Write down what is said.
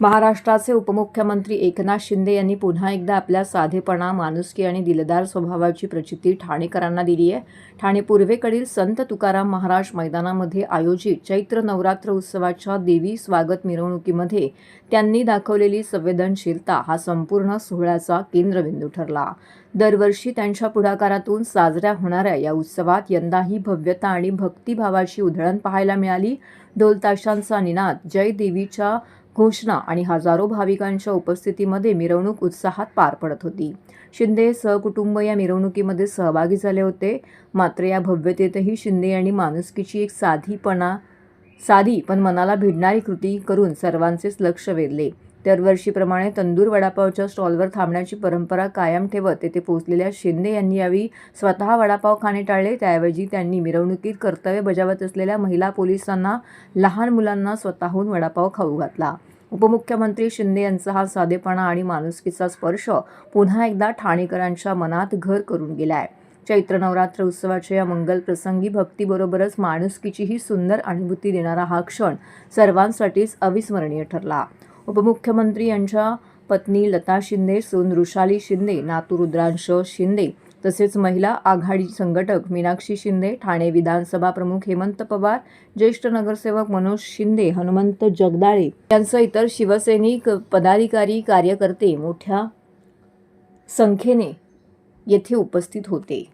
महाराष्ट्राचे उपमुख्यमंत्री एकनाथ शिंदे यांनी पुन्हा एकदा आपल्या साधेपणा, माणुसकी आणि दिलदार स्वभावाची प्रचिती ठाणेकरांना दिली आहे. ठाणे पूर्वेकडील संत तुकाराम महाराज मैदानामध्ये आयोजित चैत्र नवरात्र उत्सवाच्या देवी स्वागत मिरवणुकीमध्ये त्यांनी दाखवलेली संवेदनशीलता हा संपूर्ण सोहळ्याचा केंद्रबिंदू ठरला. दरवर्षी त्यांच्या पुढाकारातून साजऱ्या होणाऱ्या या उत्सवात यंदाही भव्यता आणि भक्तिभावाची उधळण पाहायला मिळाली. ढोलताशांचा निनाद, जय देवीच्या घोषणा आणि हजारो भाविकांच्या उपस्थितीमध्ये मिरवणूक उत्साहात पार पडत होती. शिंदे सहकुटुंब या मिरवणुकीमध्ये सहभागी झाले होते. मात्र या भव्यतेतही शिंदे यांनी माणुसकीची एक साधी पण मनाला भिडणारी कृती करून सर्वांचेच लक्ष वेधले. दरवर्षीप्रमाणे तंदूर वडापावच्या स्टॉलवर थांबण्याची परंपरा कायम ठेवत तेथे पोहोचलेल्या शिंदे यांनी यावेळी स्वतः वडापाव खाणे टाळले. त्याऐवजी त्यांनी मिरवणुकीत कर्तव्य बजावत असलेल्या महिला पोलिसांना, लहान मुलांना स्वतःहून वडापाव खाऊ घातला. उपमुख्यमंत्री शिंदे यांचा हा साधेपणा आणि माणुसकीचा स्पर्श पुन्हा एकदा ठाणेकरांच्या मनात घर करून गेलाय. चैत्र नवरात्र उत्सवाच्या या मंगल प्रसंगी भक्तीबरोबरच माणुसकीचीही सुंदर अनुभूती देणारा हा क्षण सर्वांसाठीच अविस्मरणीय ठरला. उपमुख्यमंत्री यांच्या पत्नी लता शिंदे, सून वृषाली शिंदे, नातू रुद्रांश शिंदे तसेच महिला आघाडी संघटक मीनाक्षी शिंदे, ठाणे विधानसभा प्रमुख हेमंत पवार, ज्येष्ठ नगरसेवक मनोज शिंदे, हनुमंत जगदाळे यांसह इतर शिवसैनिक, पदाधिकारी, कार्यकर्ते मोठ्या संख्येने येथे उपस्थित होते.